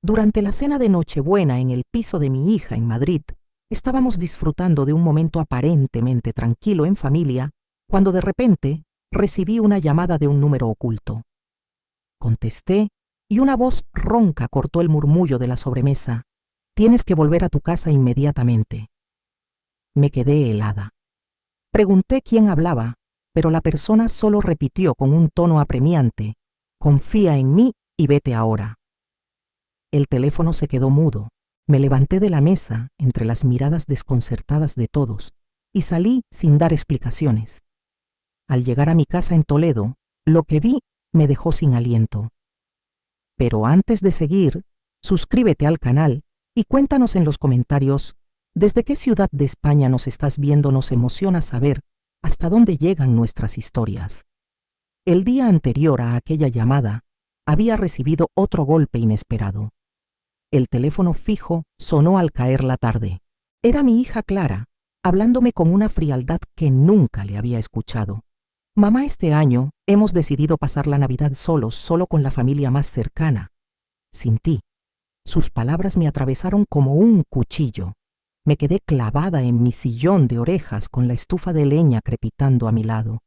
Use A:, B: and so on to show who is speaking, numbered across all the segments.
A: Durante la cena de Nochebuena en el piso de mi hija en Madrid, estábamos disfrutando de un momento aparentemente tranquilo en familia, cuando de repente recibí una llamada de un número oculto. Contesté y una voz ronca cortó el murmullo de la sobremesa. «Tienes que volver a tu casa inmediatamente». Me quedé helada. Pregunté quién hablaba, pero la persona solo repitió con un tono apremiante: «Confía en mí y vete ahora». El teléfono se quedó mudo. Me levanté de la mesa entre las miradas desconcertadas de todos y salí sin dar explicaciones. Al llegar a mi casa en Toledo, lo que vi me dejó sin aliento. Pero antes de seguir, suscríbete al canal y cuéntanos en los comentarios desde qué ciudad de España nos estás viendo. Nos emociona saber hasta dónde llegan nuestras historias. El día anterior a aquella llamada, había recibido otro golpe inesperado. El teléfono fijo sonó al caer la tarde. Era mi hija Clara, hablándome con una frialdad que nunca le había escuchado. «Mamá, este año hemos decidido pasar la Navidad solos, solo con la familia más cercana. Sin ti». Sus palabras me atravesaron como un cuchillo. Me quedé clavada en mi sillón de orejas con la estufa de leña crepitando a mi lado.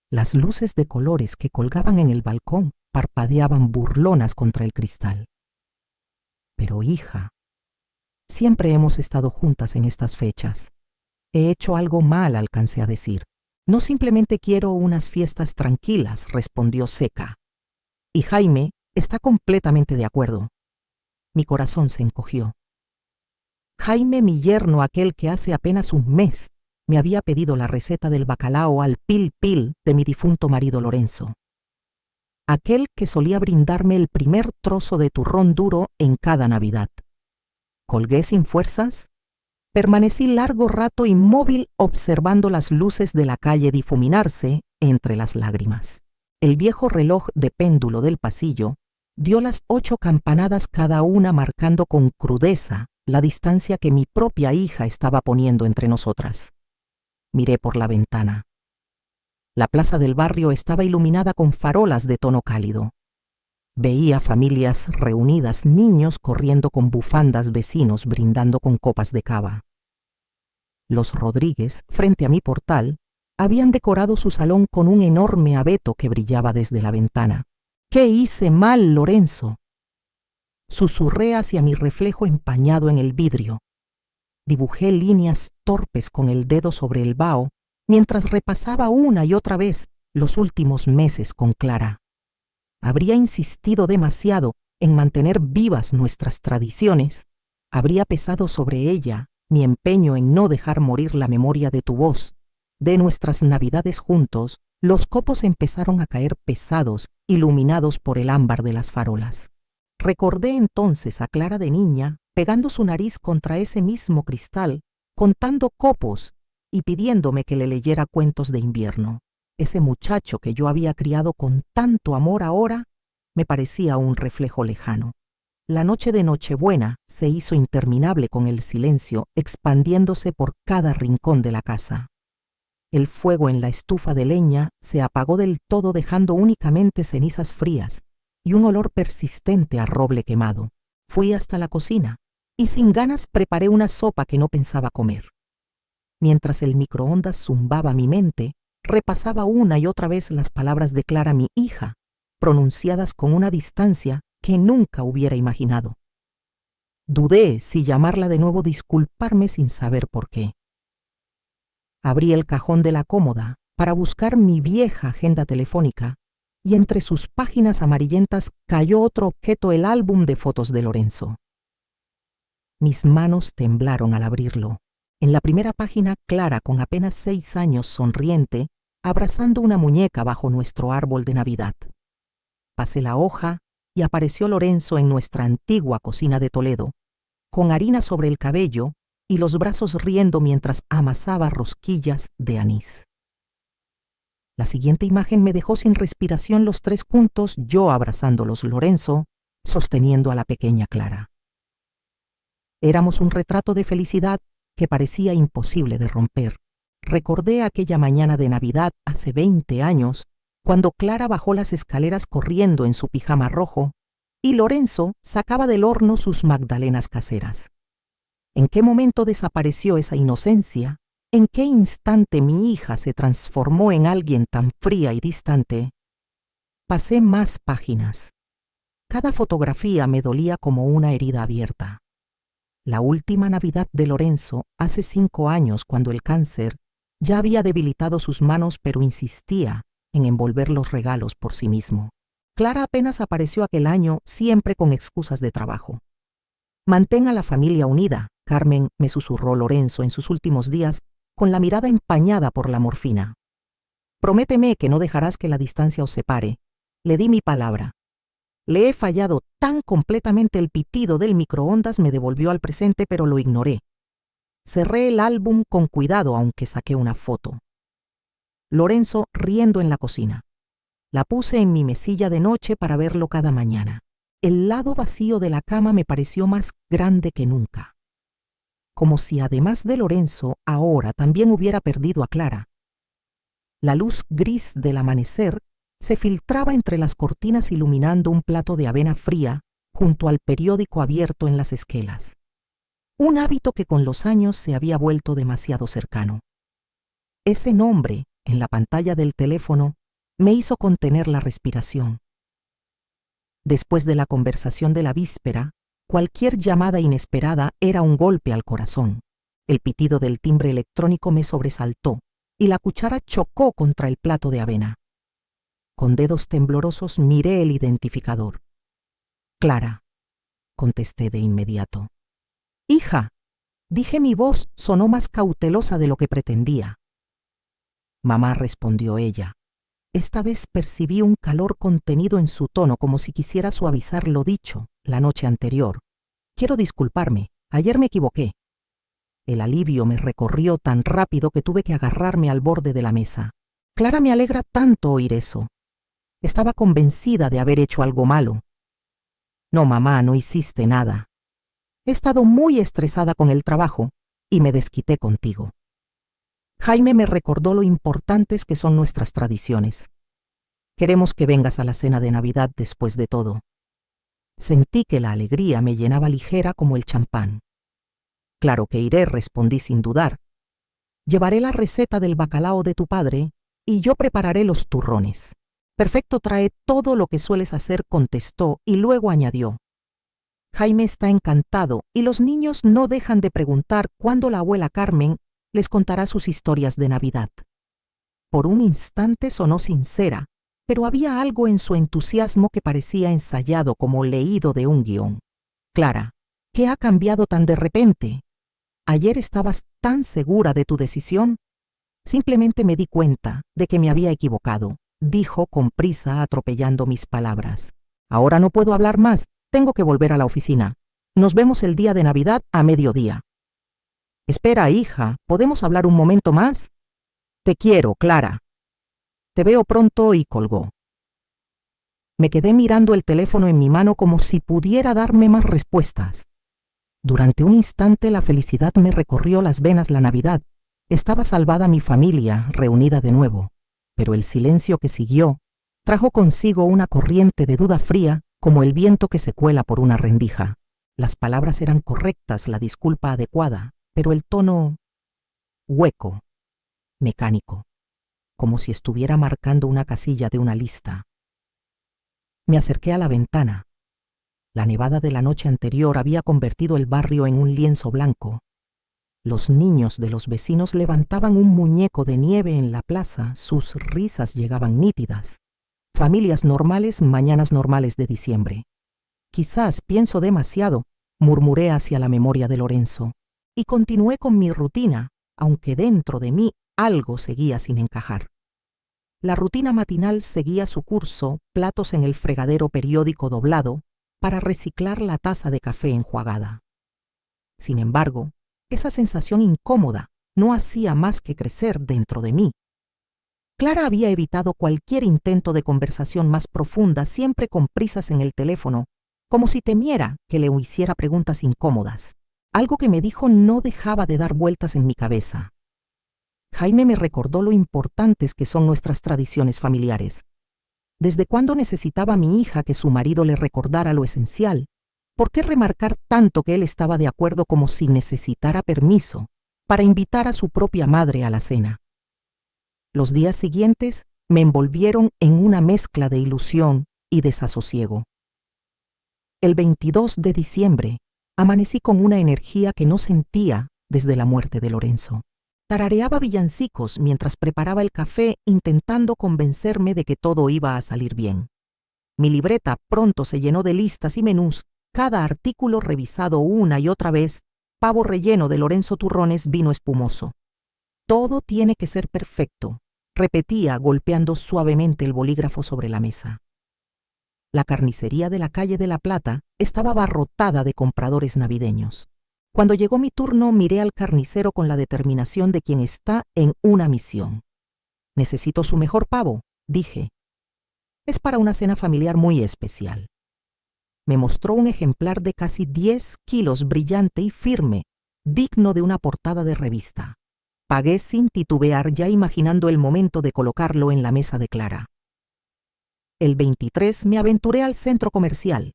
A: Las luces de colores que colgaban en el balcón parpadeaban burlonas contra el cristal. «Pero hija, siempre hemos estado juntas en estas fechas. He hecho algo mal», alcancé a decir. «No, simplemente quiero unas fiestas tranquilas», respondió seca. Y Jaime está completamente de acuerdo. Mi corazón se encogió. Jaime, mi yerno, aquel que hace apenas un mes me había pedido la receta del bacalao al pil pil de mi difunto marido Lorenzo. Aquel que solía brindarme el primer trozo de turrón duro en cada Navidad. Colgué sin fuerzas. Permanecí largo rato inmóvil observando las luces de la calle difuminarse entre las lágrimas. El viejo reloj de péndulo del pasillo dio las 8 campanadas cada una, marcando con crudeza la distancia que mi propia hija estaba poniendo entre nosotras. Miré por la ventana. La plaza del barrio estaba iluminada con farolas de tono cálido. Veía familias reunidas, niños corriendo con bufandas, vecinos brindando con copas de cava. Los Rodríguez, frente a mi portal, habían decorado su salón con un enorme abeto que brillaba desde la ventana. «¿Qué hice mal, Lorenzo?», susurré hacia mi reflejo empañado en el vidrio. Dibujé líneas torpes con el dedo sobre el vaho mientras repasaba una y otra vez los últimos meses con Clara. Habría insistido demasiado en mantener vivas nuestras tradiciones. Habría pesado sobre ella mi empeño en no dejar morir la memoria de tu voz, de nuestras Navidades juntos. Los copos empezaron a caer pesados, iluminados por el ámbar de las farolas. Recordé entonces a Clara de niña, pegando su nariz contra ese mismo cristal, contando copos y pidiéndome que le leyera cuentos de invierno. Ese muchacho que yo había criado con tanto amor ahora me parecía un reflejo lejano. La noche de Nochebuena se hizo interminable con el silencio expandiéndose por cada rincón de la casa. El fuego en la estufa de leña se apagó del todo, dejando únicamente cenizas frías y un olor persistente a roble quemado. Fui hasta la cocina y sin ganas preparé una sopa que no pensaba comer. Mientras el microondas zumbaba mi mente, repasaba una y otra vez las palabras de Clara, mi hija, pronunciadas con una distancia que nunca hubiera imaginado. Dudé si llamarla de nuevo, disculparme sin saber por qué. Abrí el cajón de la cómoda para buscar mi vieja agenda telefónica y entre sus páginas amarillentas cayó otro objeto, el álbum de fotos de Lorenzo. Mis manos temblaron al abrirlo. En la primera página, Clara, con apenas 6 años, sonriente, abrazando una muñeca bajo nuestro árbol de Navidad. Pasé la hoja y apareció Lorenzo en nuestra antigua cocina de Toledo, con harina sobre el cabello y los brazos riendo mientras amasaba rosquillas de anís. La siguiente imagen me dejó sin respiración, los 3 juntos, yo abrazándolos, Lorenzo sosteniendo a la pequeña Clara. Éramos un retrato de felicidad que parecía imposible de romper. Recordé aquella mañana de Navidad hace 20 años, cuando Clara bajó las escaleras corriendo en su pijama rojo y Lorenzo sacaba del horno sus magdalenas caseras. ¿En qué momento desapareció esa inocencia? ¿En qué instante mi hija se transformó en alguien tan fría y distante? Pasé más páginas. Cada fotografía me dolía como una herida abierta. La última Navidad de Lorenzo, hace 5 años, cuando el cáncer ya había debilitado sus manos, pero insistía en envolver los regalos por sí mismo. Clara apenas apareció aquel año, siempre con excusas de trabajo. «Mantén a la familia unida», Carmen, me susurró Lorenzo en sus últimos días, con la mirada empañada por la morfina. «Prométeme que no dejarás que la distancia os separe». Le di mi palabra. Le he fallado tan completamente. El pitido del microondas me devolvió al presente, pero lo ignoré. Cerré el álbum con cuidado, aunque saqué una foto. Lorenzo riendo en la cocina. La puse en mi mesilla de noche para verlo cada mañana. El lado vacío de la cama me pareció más grande que nunca. Como si además de Lorenzo, ahora también hubiera perdido a Clara. La luz gris del amanecer se filtraba entre las cortinas, iluminando un plato de avena fría junto al periódico abierto en las esquelas. Un hábito que con los años se había vuelto demasiado cercano. Ese nombre en la pantalla del teléfono me hizo contener la respiración. Después de la conversación de la víspera, cualquier llamada inesperada era un golpe al corazón. El pitido del timbre electrónico me sobresaltó y la cuchara chocó contra el plato de avena. Con dedos temblorosos miré el identificador. «Clara», contesté de inmediato. «Hija», dije. Mi voz sonó más cautelosa de lo que pretendía. «Mamá», respondió ella. Esta vez percibí un calor contenido en su tono, como si quisiera suavizar lo dicho la noche anterior. «Quiero disculparme, ayer me equivoqué». El alivio me recorrió tan rápido que tuve que agarrarme al borde de la mesa. «Clara, me alegra tanto oír eso. Estaba convencida de haber hecho algo malo». «No, mamá, no hiciste nada. He estado muy estresada con el trabajo y me desquité contigo». Jaime me recordó lo importantes que son nuestras tradiciones. «Queremos que vengas a la cena de Navidad después de todo». Sentí que la alegría me llenaba ligera como el champán. «Claro que iré», respondí sin dudar. «Llevaré la receta del bacalao de tu padre y yo prepararé los turrones». «Perfecto, trae todo lo que sueles hacer», contestó, y luego añadió: «Jaime está encantado y los niños no dejan de preguntar cuándo la abuela Carmen les contará sus historias de Navidad». Por un instante sonó sincera, pero había algo en su entusiasmo que parecía ensayado, como leído de un guión. «Clara, ¿qué ha cambiado tan de repente? Ayer estabas tan segura de tu decisión». «Simplemente me di cuenta de que me había equivocado», dijo con prisa, atropellando mis palabras. «Ahora no puedo hablar más, tengo que volver a la oficina. Nos vemos el día de Navidad a mediodía». «Espera, hija, ¿podemos hablar un momento más?» «Te quiero, Clara. Te veo pronto», y colgó. Me quedé mirando el teléfono en mi mano como si pudiera darme más respuestas. Durante un instante la felicidad me recorrió las venas. La Navidad. Estaba salvada mi familia, reunida de nuevo. Pero el silencio que siguió trajo consigo una corriente de duda fría, como el viento que se cuela por una rendija. Las palabras eran correctas, la disculpa adecuada, pero el tono hueco, mecánico, como si estuviera marcando una casilla de una lista. Me acerqué a la ventana. La nevada de la noche anterior había convertido el barrio en un lienzo blanco. Los niños de los vecinos levantaban un muñeco de nieve en la plaza, sus risas llegaban nítidas. Familias normales, mañanas normales de diciembre. «Quizás pienso demasiado», murmuré hacia la memoria de Lorenzo, y continué con mi rutina, aunque dentro de mí algo seguía sin encajar. La rutina matinal seguía su curso, platos en el fregadero, periódico doblado, para reciclar la taza de café enjuagada. Sin embargo, esa sensación incómoda no hacía más que crecer dentro de mí. Clara había evitado cualquier intento de conversación más profunda, siempre con prisas en el teléfono, como si temiera que le hiciera preguntas incómodas. Algo que me dijo no dejaba de dar vueltas en mi cabeza. Jaime me recordó lo importantes que son nuestras tradiciones familiares. ¿Desde cuándo necesitaba mi hija que su marido le recordara lo esencial? ¿Por qué remarcar tanto que él estaba de acuerdo como si necesitara permiso para invitar a su propia madre a la cena? Los días siguientes me envolvieron en una mezcla de ilusión y desasosiego. El 22 de diciembre amanecí con una energía que no sentía desde la muerte de Lorenzo. Tarareaba villancicos mientras preparaba el café, intentando convencerme de que todo iba a salir bien. Mi libreta pronto se llenó de listas y menús, cada artículo revisado una y otra vez: pavo relleno de Lorenzo Turrones, vino espumoso. Todo tiene que ser perfecto, repetía golpeando suavemente el bolígrafo sobre la mesa. La carnicería de la calle de La Plata estaba abarrotada de compradores navideños. Cuando llegó mi turno, miré al carnicero con la determinación de quien está en una misión. «Necesito su mejor pavo», dije. «Es para una cena familiar muy especial». Me mostró un ejemplar de casi 10 kilos, brillante y firme, digno de una portada de revista. Pagué sin titubear, ya imaginando el momento de colocarlo en la mesa de Clara. El 23 me aventuré al centro comercial.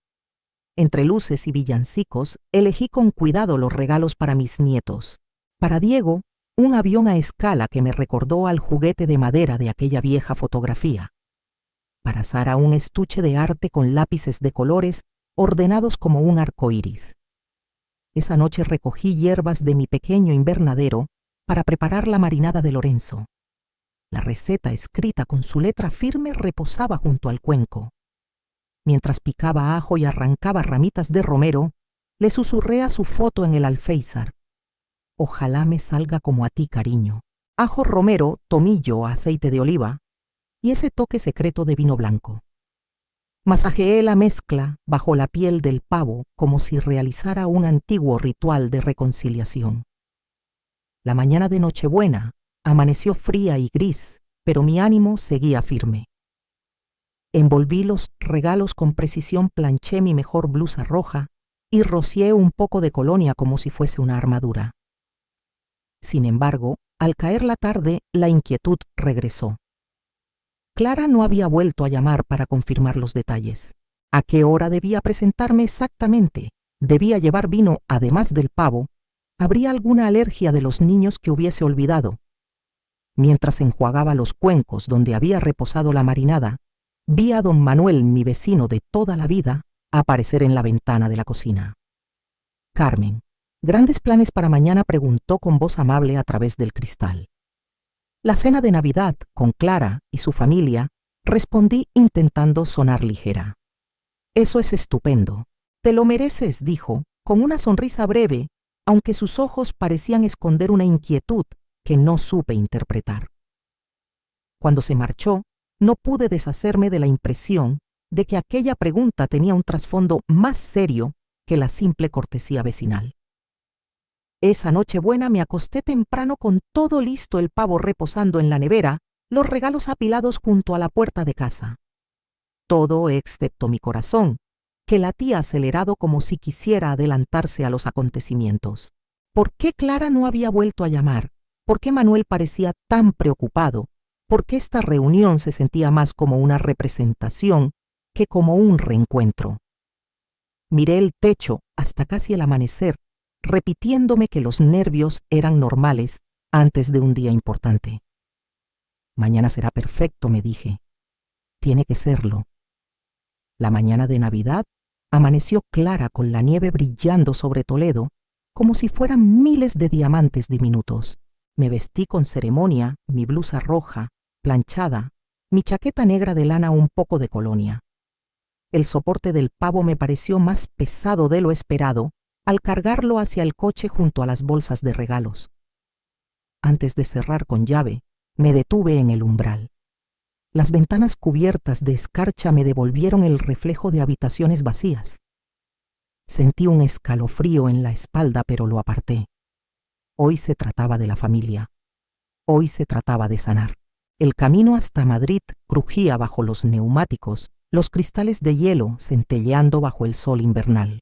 A: Entre luces y villancicos, elegí con cuidado los regalos para mis nietos. Para Diego, un avión a escala que me recordó al juguete de madera de aquella vieja fotografía. Para Sara, un estuche de arte con lápices de colores ordenados como un arco iris. Esa noche recogí hierbas de mi pequeño invernadero para preparar la marinada de Lorenzo. La receta escrita con su letra firme reposaba junto al cuenco. Mientras picaba ajo y arrancaba ramitas de romero, le susurré a su foto en el alféizar: «Ojalá me salga como a ti, cariño». Ajo, romero, tomillo, aceite de oliva y ese toque secreto de vino blanco. Masajeé la mezcla bajo la piel del pavo como si realizara un antiguo ritual de reconciliación. La mañana de Nochebuena amaneció fría y gris, pero mi ánimo seguía firme. Envolví los regalos con precisión, planché mi mejor blusa roja y rocié un poco de colonia como si fuese una armadura. Sin embargo, al caer la tarde, la inquietud regresó. Clara no había vuelto a llamar para confirmar los detalles. ¿A qué hora debía presentarme exactamente? ¿Debía llevar vino además del pavo? ¿Habría alguna alergia de los niños que hubiese olvidado? Mientras enjuagaba los cuencos donde había reposado la marinada, vi a don Manuel, mi vecino de toda la vida, aparecer en la ventana de la cocina. «Carmen, ¿grandes planes para mañana?», preguntó con voz amable a través del cristal. «La cena de Navidad con Clara y su familia», respondí intentando sonar ligera. «Eso es estupendo. Te lo mereces», dijo, con una sonrisa breve, aunque sus ojos parecían esconder una inquietud que no supe interpretar. Cuando se marchó, no pude deshacerme de la impresión de que aquella pregunta tenía un trasfondo más serio que la simple cortesía vecinal. Esa Nochebuena me acosté temprano con todo listo, el pavo reposando en la nevera, los regalos apilados junto a la puerta de casa. Todo excepto mi corazón, que latía acelerado como si quisiera adelantarse a los acontecimientos. ¿Por qué Clara no había vuelto a llamar? ¿Por qué Manuel parecía tan preocupado? ¿Por qué esta reunión se sentía más como una representación que como un reencuentro? Miré el techo hasta casi el amanecer, repitiéndome que los nervios eran normales antes de un día importante. «Mañana será perfecto», me dije. «Tiene que serlo». La mañana de Navidad amaneció clara, con la nieve brillando sobre Toledo como si fueran miles de diamantes diminutos. Me vestí con ceremonia, mi blusa roja, planchada, mi chaqueta negra de lana, un poco de colonia. El soporte del pavo me pareció más pesado de lo esperado al cargarlo hacia el coche junto a las bolsas de regalos. Antes de cerrar con llave, me detuve en el umbral. Las ventanas cubiertas de escarcha me devolvieron el reflejo de habitaciones vacías. Sentí un escalofrío en la espalda, pero lo aparté. Hoy se trataba de la familia. Hoy se trataba de sanar. El camino hasta Madrid crujía bajo los neumáticos, los cristales de hielo centelleando bajo el sol invernal.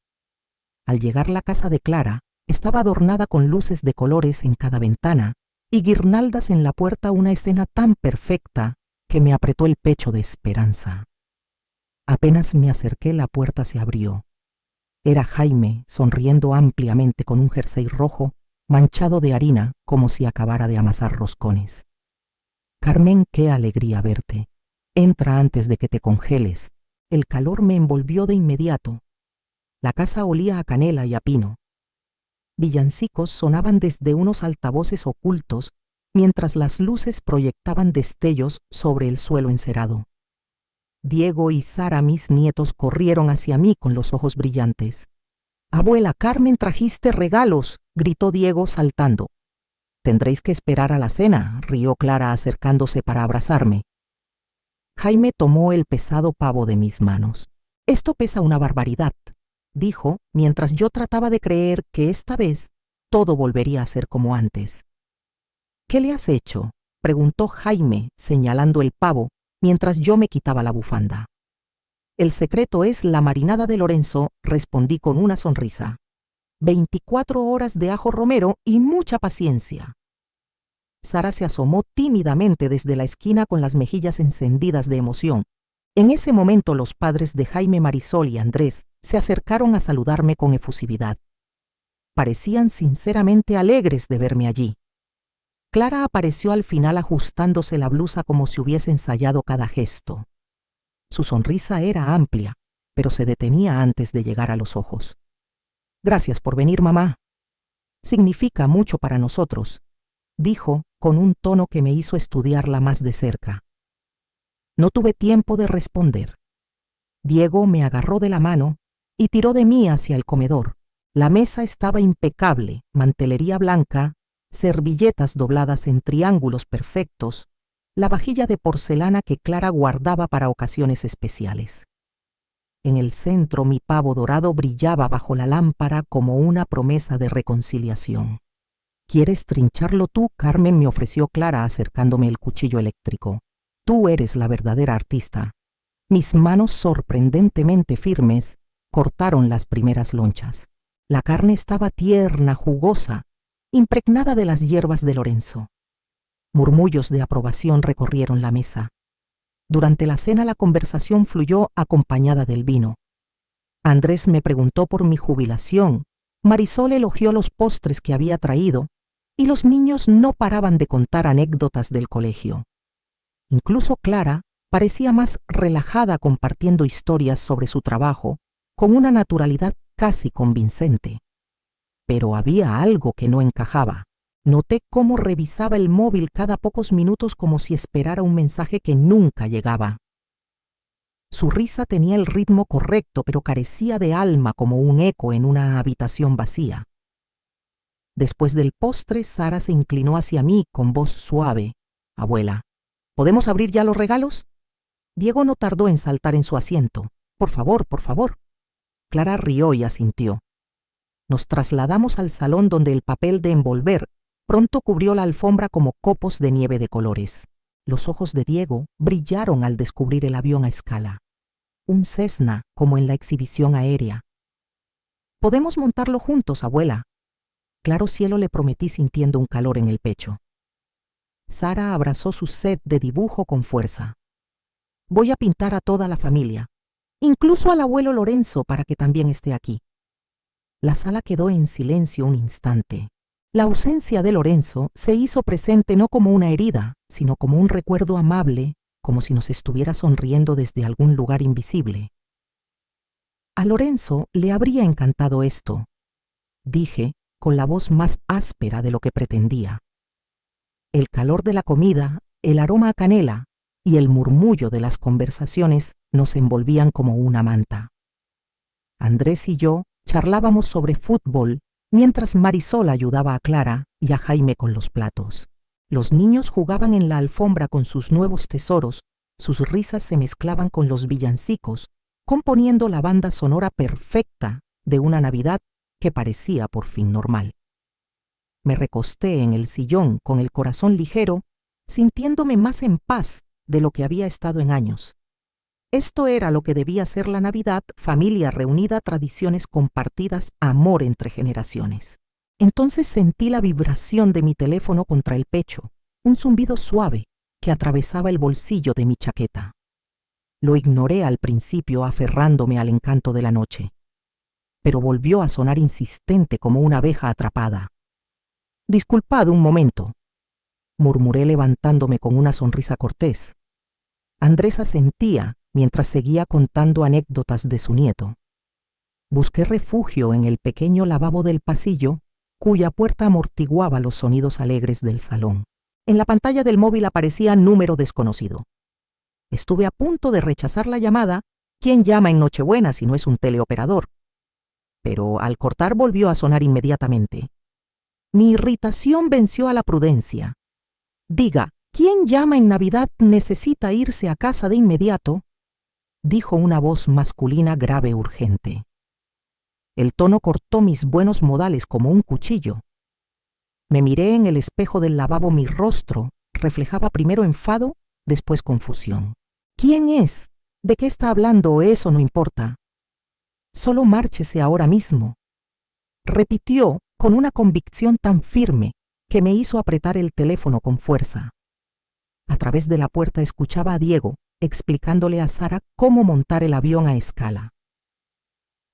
A: Al llegar, la casa de Clara estaba adornada con luces de colores en cada ventana y guirnaldas en la puerta, una escena tan perfecta que me apretó el pecho de esperanza. Apenas me acerqué, la puerta se abrió. Era Jaime, sonriendo ampliamente con un jersey rojo manchado de harina como si acabara de amasar roscones. Carmen, qué alegría verte. Entra antes de que te congeles. El calor me envolvió de inmediato. La casa olía a canela y a pino. Villancicos sonaban desde unos altavoces ocultos mientras las luces proyectaban destellos sobre el suelo encerado. Diego y Sara, mis nietos, corrieron hacia mí con los ojos brillantes. «Abuela Carmen, trajiste regalos», gritó Diego saltando. «Tendréis que esperar a la cena», rió Clara acercándose para abrazarme. Jaime tomó el pesado pavo de mis manos. «Esto pesa una barbaridad», dijo, mientras yo trataba de creer que esta vez todo volvería a ser como antes. «¿Qué le has hecho?», preguntó Jaime, señalando el pavo, mientras yo me quitaba la bufanda. «El secreto es la marinada de Lorenzo», respondí con una sonrisa. 24 horas de ajo romero y mucha paciencia. Sara se asomó tímidamente desde la esquina con las mejillas encendidas de emoción. En ese momento los padres de Jaime, Marisol y Andrés se acercaron a saludarme con efusividad. Parecían sinceramente alegres de verme allí. Clara apareció al final ajustándose la blusa como si hubiese ensayado cada gesto. Su sonrisa era amplia, pero se detenía antes de llegar a los ojos. «Gracias por venir, mamá. Significa mucho para nosotros», dijo con un tono que me hizo estudiarla más de cerca. No tuve tiempo de responder. Diego me agarró de la mano y tiró de mí hacia el comedor. La mesa estaba impecable, mantelería blanca, servilletas dobladas en triángulos perfectos, la vajilla de porcelana que Clara guardaba para ocasiones especiales. En el centro mi pavo dorado brillaba bajo la lámpara como una promesa de reconciliación. «¿Quieres trincharlo tú, Carmen?», me ofreció Clara acercándome el cuchillo eléctrico. «Tú eres la verdadera artista». Mis manos sorprendentemente firmes cortaron las primeras lonchas. La carne estaba tierna, jugosa, impregnada de las hierbas de Lorenzo. Murmullos de aprobación recorrieron la mesa. Durante la cena la conversación fluyó acompañada del vino. Andrés me preguntó por mi jubilación, Marisol elogió los postres que había traído, y los niños no paraban de contar anécdotas del colegio. Incluso Clara parecía más relajada compartiendo historias sobre su trabajo, con una naturalidad casi convincente. Pero había algo que no encajaba. Noté cómo revisaba el móvil cada pocos minutos como si esperara un mensaje que nunca llegaba. Su risa tenía el ritmo correcto, pero carecía de alma como un eco en una habitación vacía. Después del postre, Sara se inclinó hacia mí con voz suave. «Abuela, ¿podemos abrir ya los regalos?». Diego no tardó en saltar en su asiento. «Por favor, por favor». Clara rió y asintió. Nos trasladamos al salón donde el papel de envolver pronto cubrió la alfombra como copos de nieve de colores. Los ojos de Diego brillaron al descubrir el avión a escala. Un Cessna, como en la exhibición aérea. «Podemos montarlo juntos, abuela». Claro cielo, le prometí sintiendo un calor en el pecho. Sara abrazó su set de dibujo con fuerza. «Voy a pintar a toda la familia, incluso al abuelo Lorenzo, para que también esté aquí». La sala quedó en silencio un instante. La ausencia de Lorenzo se hizo presente no como una herida, sino como un recuerdo amable, como si nos estuviera sonriendo desde algún lugar invisible. «A Lorenzo le habría encantado esto», dije con la voz más áspera de lo que pretendía. El calor de la comida, el aroma a canela y el murmullo de las conversaciones nos envolvían como una manta. Andrés y yo charlábamos sobre fútbol mientras Marisol ayudaba a Clara y a Jaime con los platos. Los niños jugaban en la alfombra con sus nuevos tesoros, sus risas se mezclaban con los villancicos, componiendo la banda sonora perfecta de una Navidad que parecía por fin normal. Me recosté en el sillón con el corazón ligero, sintiéndome más en paz de lo que había estado en años. Esto era lo que debía ser la Navidad: familia reunida, tradiciones compartidas, amor entre generaciones. Entonces sentí la vibración de mi teléfono contra el pecho, un zumbido suave que atravesaba el bolsillo de mi chaqueta. Lo ignoré al principio aferrándome al encanto de la noche, pero volvió a sonar insistente como una abeja atrapada. «Disculpad un momento», murmuré levantándome con una sonrisa cortés. Andrés asentía mientras seguía contando anécdotas de su nieto. Busqué refugio en el pequeño lavabo del pasillo, cuya puerta amortiguaba los sonidos alegres del salón. En la pantalla del móvil aparecía número desconocido. Estuve a punto de rechazar la llamada. ¿Quién llama en Nochebuena si no es un teleoperador? Pero al cortar volvió a sonar inmediatamente. Mi irritación venció a la prudencia. «Diga, ¿quién llama en Navidad necesita irse a casa de inmediato?», dijo una voz masculina grave e urgente. El tono cortó mis buenos modales como un cuchillo. Me miré en el espejo del lavabo. Mi rostro reflejaba primero enfado, después confusión. «¿Quién es? ¿De qué está hablando? Eso no importa. Solo márchese ahora mismo», repitió con una convicción tan firme que me hizo apretar el teléfono con fuerza. A través de la puerta escuchaba a Diego explicándole a Sara cómo montar el avión a escala.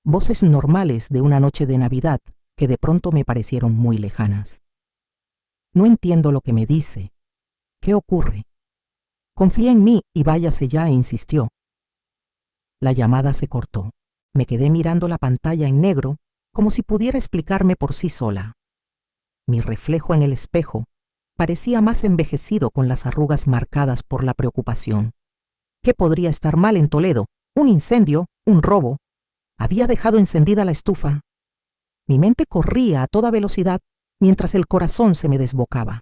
A: Voces normales de una noche de Navidad que de pronto me parecieron muy lejanas. «No entiendo lo que me dice. ¿Qué ocurre? Confía en mí y váyase ya», insistió. La llamada se cortó. Me quedé mirando la pantalla en negro como si pudiera explicarme por sí sola. Mi reflejo en el espejo parecía más envejecido con las arrugas marcadas por la preocupación. ¿Qué podría estar mal en Toledo? ¿Un incendio? ¿Un robo? Había dejado encendida la estufa. Mi mente corría a toda velocidad mientras el corazón se me desbocaba.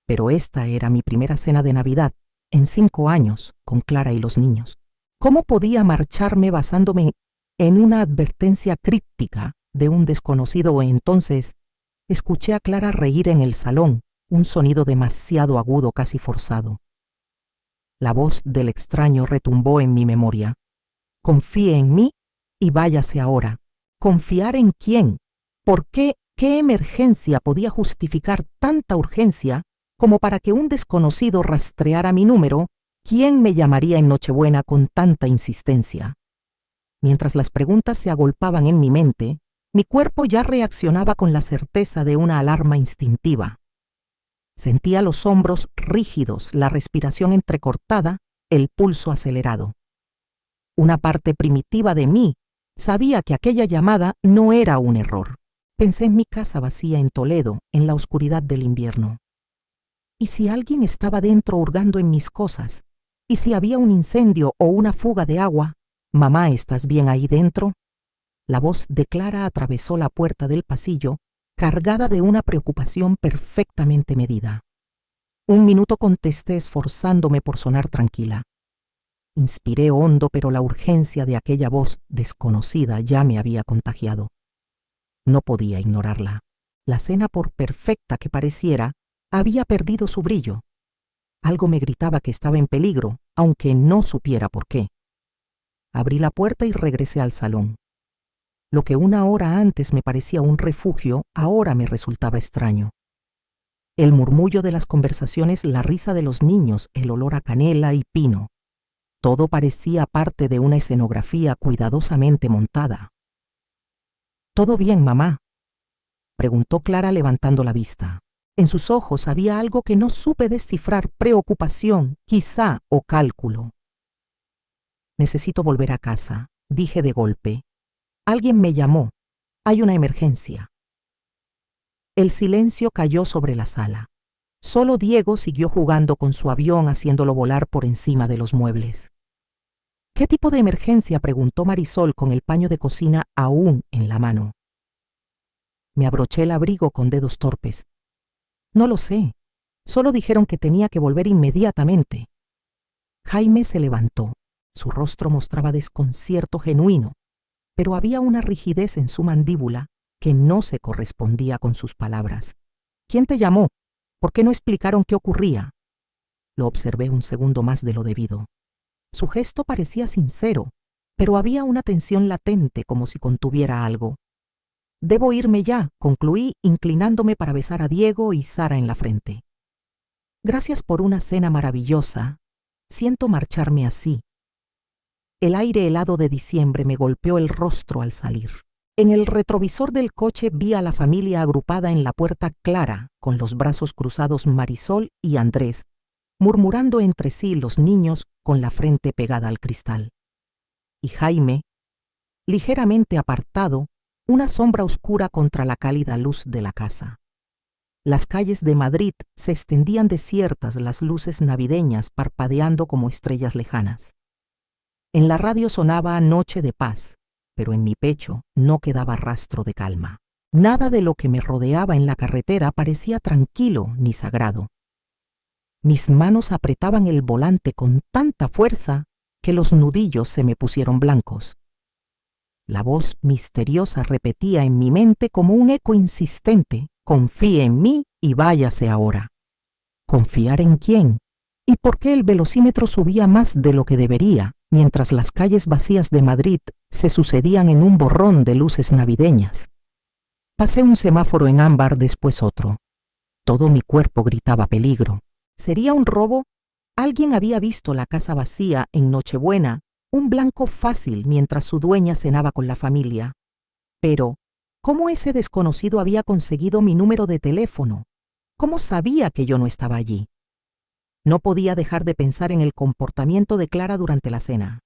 A: Pero esta era mi primera cena de Navidad en 5 años con Clara y los niños. ¿Cómo podía marcharme basándome en una advertencia críptica de un desconocido? Entonces escuché a Clara reír en el salón, un sonido demasiado agudo, casi forzado. La voz del extraño retumbó en mi memoria. «Confíe en mí y váyase ahora». ¿Confiar en quién? ¿Por qué? ¿Qué emergencia podía justificar tanta urgencia como para que un desconocido rastreara mi número? ¿Quién me llamaría en Nochebuena con tanta insistencia? Mientras las preguntas se agolpaban en mi mente, mi cuerpo ya reaccionaba con la certeza de una alarma instintiva. Sentía los hombros rígidos, la respiración entrecortada, el pulso acelerado. Una parte primitiva de mí sabía que aquella llamada no era un error. Pensé en mi casa vacía en Toledo, en la oscuridad del invierno. ¿Y si alguien estaba dentro hurgando en mis cosas? ¿Y si había un incendio o una fuga de agua? «Mamá, ¿estás bien ahí dentro?». La voz de Clara atravesó la puerta del pasillo, cargada de una preocupación perfectamente medida. 1 minuto contesté esforzándome por sonar tranquila. Inspiré hondo, pero la urgencia de aquella voz desconocida ya me había contagiado. No podía ignorarla. La cena, por perfecta que pareciera, había perdido su brillo. Algo me gritaba que estaba en peligro, aunque no supiera por qué. Abrí la puerta y regresé al salón. Lo que 1 hora antes me parecía un refugio, ahora me resultaba extraño. El murmullo de las conversaciones, la risa de los niños, el olor a canela y pino. Todo parecía parte de una escenografía cuidadosamente montada. «¿Todo bien, mamá?», preguntó Clara levantando la vista. En sus ojos había algo que no supe descifrar: preocupación, quizá, o cálculo. «Necesito volver a casa», dije de golpe. «Alguien me llamó. Hay una emergencia». El silencio cayó sobre la sala. Solo Diego siguió jugando con su avión, haciéndolo volar por encima de los muebles. «¿Qué tipo de emergencia?», preguntó Marisol con el paño de cocina aún en la mano. Me abroché el abrigo con dedos torpes. «No lo sé. Solo dijeron que tenía que volver inmediatamente». Jaime se levantó. Su rostro mostraba desconcierto genuino, pero había una rigidez en su mandíbula que no se correspondía con sus palabras. «¿Quién te llamó? ¿Por qué no explicaron qué ocurría?». Lo observé un segundo más de lo debido. Su gesto parecía sincero, pero había una tensión latente, como si contuviera algo. «Debo irme ya», concluí, inclinándome para besar a Diego y Sara en la frente. «Gracias por una cena maravillosa. Siento marcharme así». El aire helado de diciembre me golpeó el rostro al salir. En el retrovisor del coche vi a la familia agrupada en la puerta Clara, con los brazos cruzados Marisol y Andrés, murmurando entre sí los niños con la frente pegada al cristal. Y Jaime, ligeramente apartado, una sombra oscura contra la cálida luz de la casa. Las calles de Madrid se extendían desiertas, las luces navideñas parpadeando como estrellas lejanas. En la radio sonaba Noche de Paz, pero en mi pecho no quedaba rastro de calma. Nada de lo que me rodeaba en la carretera parecía tranquilo ni sagrado. Mis manos apretaban el volante con tanta fuerza que los nudillos se me pusieron blancos. La voz misteriosa repetía en mi mente como un eco insistente: confíe en mí y váyase ahora. ¿Confiar en quién? ¿Y por qué el velocímetro subía más de lo que debería, mientras las calles vacías de Madrid se sucedían en un borrón de luces navideñas? Pasé un semáforo en ámbar, después otro. Todo mi cuerpo gritaba peligro. ¿Sería un robo? Alguien había visto la casa vacía en Nochebuena, un blanco fácil mientras su dueña cenaba con la familia. Pero, ¿cómo ese desconocido había conseguido mi número de teléfono? ¿Cómo sabía que yo no estaba allí? No podía dejar de pensar en el comportamiento de Clara durante la cena.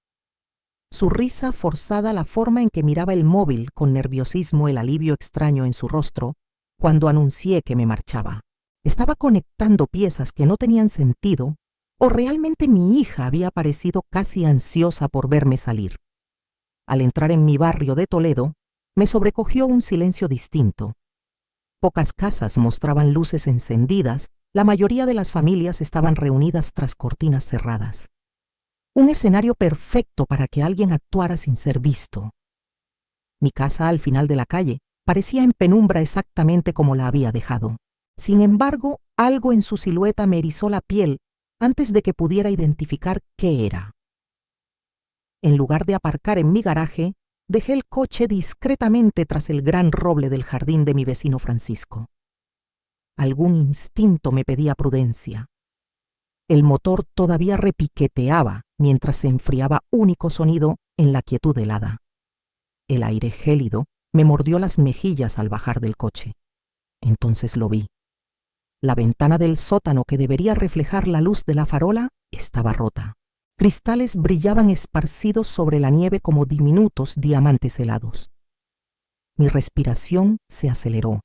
A: Su risa forzada, la forma en que miraba el móvil con nerviosismo, el alivio extraño en su rostro, cuando anuncié que me marchaba. ¿Estaba conectando piezas que no tenían sentido? ¿O realmente mi hija había parecido casi ansiosa por verme salir? Al entrar en mi barrio de Toledo, me sobrecogió un silencio distinto. Pocas casas mostraban luces encendidas, la mayoría de las familias estaban reunidas tras cortinas cerradas. Un escenario perfecto para que alguien actuara sin ser visto. Mi casa al final de la calle parecía en penumbra exactamente como la había dejado. Sin embargo, algo en su silueta me erizó la piel antes de que pudiera identificar qué era. En lugar de aparcar en mi garaje, dejé el coche discretamente tras el gran roble del jardín de mi vecino Francisco. Algún instinto me pedía prudencia. El motor todavía repiqueteaba mientras se enfriaba, único sonido en la quietud helada. El aire gélido me mordió las mejillas al bajar del coche. Entonces lo vi. La ventana del sótano, que debería reflejar la luz de la farola, estaba rota. Cristales brillaban esparcidos sobre la nieve como diminutos diamantes helados. Mi respiración se aceleró.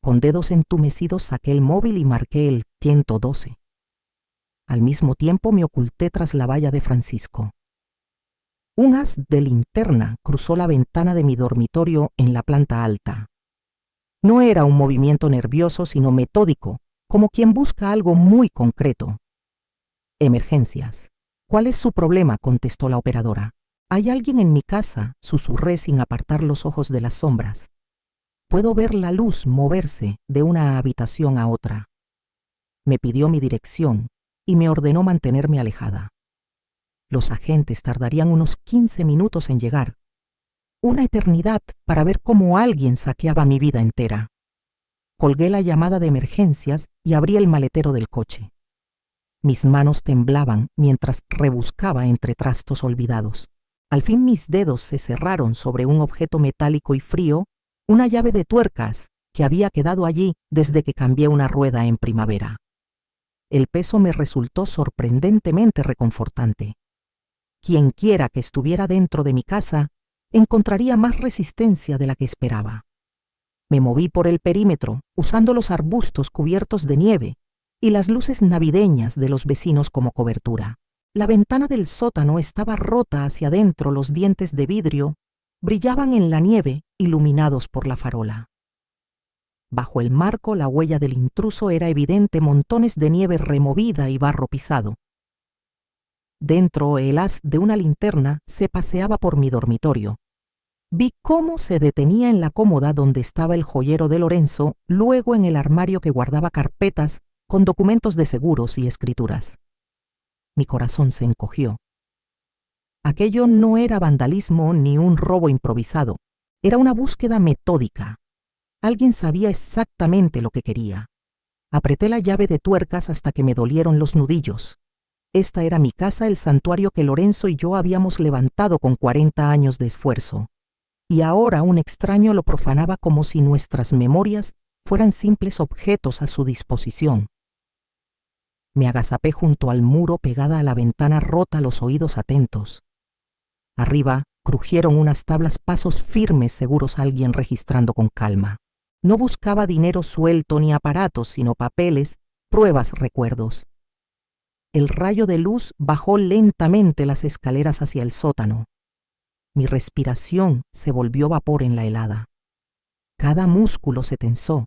A: Con dedos entumecidos saqué el móvil y marqué el 112. Al mismo tiempo me oculté tras la valla de Francisco. Un haz de linterna cruzó la ventana de mi dormitorio en la planta alta. No era un movimiento nervioso, sino metódico, como quien busca algo muy concreto. Emergencias. ¿Cuál es su problema?, contestó la operadora. Hay alguien en mi casa, susurré sin apartar los ojos de las sombras. Puedo ver la luz moverse de una habitación a otra. Me pidió mi dirección y me ordenó mantenerme alejada. Los agentes tardarían unos 15 minutos en llegar. Una eternidad para ver cómo alguien saqueaba mi vida entera. Colgué la llamada de emergencias y abrí el maletero del coche. Mis manos temblaban mientras rebuscaba entre trastos olvidados. Al fin mis dedos se cerraron sobre un objeto metálico y frío, una llave de tuercas que había quedado allí desde que cambié una rueda en primavera. El peso me resultó sorprendentemente reconfortante. Quienquiera que estuviera dentro de mi casa encontraría más resistencia de la que esperaba. Me moví por el perímetro, usando los arbustos cubiertos de nieve y las luces navideñas de los vecinos como cobertura. La ventana del sótano estaba rota hacia adentro, los dientes de vidrio brillaban en la nieve, iluminados por la farola. Bajo el marco, la huella del intruso era evidente: montones de nieve removida y barro pisado. Dentro, el haz de una linterna se paseaba por mi dormitorio. Vi cómo se detenía en la cómoda donde estaba el joyero de Lorenzo, luego en el armario que guardaba carpetas con documentos de seguros y escrituras. Mi corazón se encogió. Aquello no era vandalismo ni un robo improvisado. Era una búsqueda metódica. Alguien sabía exactamente lo que quería. Apreté la llave de tuercas hasta que me dolieron los nudillos. Esta era mi casa, el santuario que Lorenzo y yo habíamos levantado con 40 años de esfuerzo. Y ahora un extraño lo profanaba como si nuestras memorias fueran simples objetos a su disposición. Me agazapé junto al muro pegada a la ventana rota, los oídos atentos. Arriba crujieron unas tablas, pasos firmes, seguros, alguien registrando con calma. No buscaba dinero suelto ni aparatos, sino papeles, pruebas, recuerdos. El rayo de luz bajó lentamente las escaleras hacia el sótano. Mi respiración se volvió vapor en la helada. Cada músculo se tensó.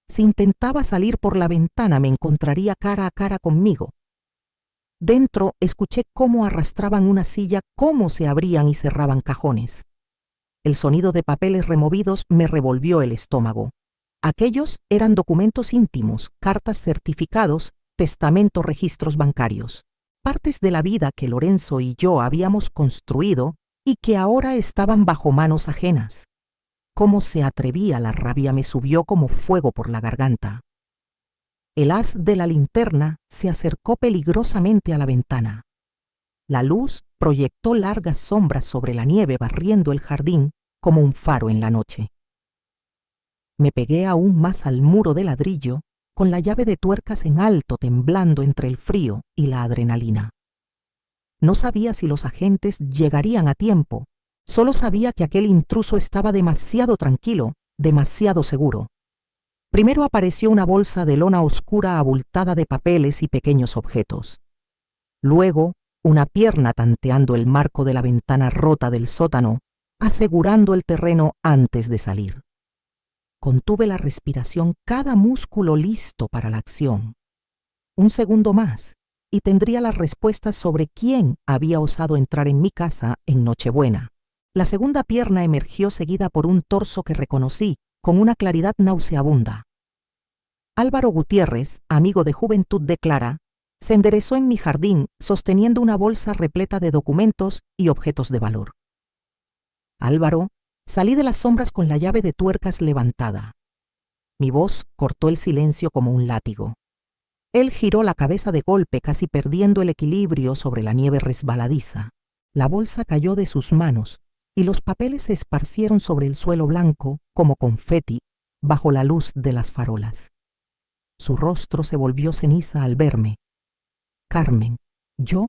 A: Si intentaba salir por la ventana, me encontraría cara a cara conmigo. Dentro escuché cómo arrastraban una silla, cómo se abrían y cerraban cajones. El sonido de papeles removidos me revolvió el estómago. Aquellos eran documentos íntimos, cartas, certificados, testamento, registros bancarios. Partes de la vida que Lorenzo y yo habíamos construido y que ahora estaban bajo manos ajenas. Cómo se atrevía, la rabia me subió como fuego por la garganta. El haz de la linterna se acercó peligrosamente a la ventana. La luz proyectó largas sombras sobre la nieve, barriendo el jardín como un faro en la noche. Me pegué aún más al muro de ladrillo, con la llave de tuercas en alto, temblando entre el frío y la adrenalina. No sabía si los agentes llegarían a tiempo. Solo sabía que aquel intruso estaba demasiado tranquilo, demasiado seguro. Primero apareció una bolsa de lona oscura abultada de papeles y pequeños objetos. Luego, una pierna tanteando el marco de la ventana rota del sótano, asegurando el terreno antes de salir. Contuve la respiración, cada músculo listo para la acción. Un segundo más, y tendría las respuestas sobre quién había osado entrar en mi casa en Nochebuena. La segunda pierna emergió seguida por un torso que reconocí con una claridad nauseabunda. Álvaro Gutiérrez, amigo de juventud de Clara, se enderezó en mi jardín sosteniendo una bolsa repleta de documentos y objetos de valor. Álvaro, salí de las sombras con la llave de tuercas levantada. Mi voz cortó el silencio como un látigo. Él giró la cabeza de golpe, casi perdiendo el equilibrio sobre la nieve resbaladiza. La bolsa cayó de sus manos y los papeles se esparcieron sobre el suelo blanco como confeti bajo la luz de las farolas. Su rostro se volvió ceniza al verme. Carmen, ¿yo?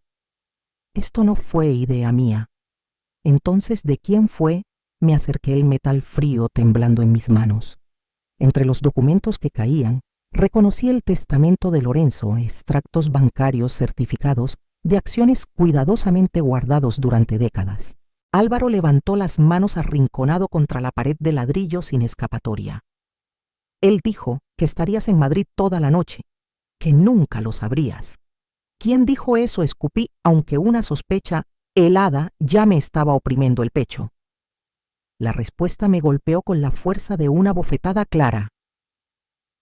A: Esto no fue idea mía. Entonces, ¿de quién fue? Me acerqué, el metal frío temblando en mis manos. Entre los documentos que caían, reconocí el testamento de Lorenzo, extractos bancarios, certificados de acciones cuidadosamente guardados durante décadas. Álvaro levantó las manos arrinconado contra la pared de ladrillo sin escapatoria. Él dijo que estarías en Madrid toda la noche, que nunca lo sabrías. ¿Quién dijo eso? Escupí, aunque una sospecha helada ya me estaba oprimiendo el pecho. La respuesta me golpeó con la fuerza de una bofetada clara.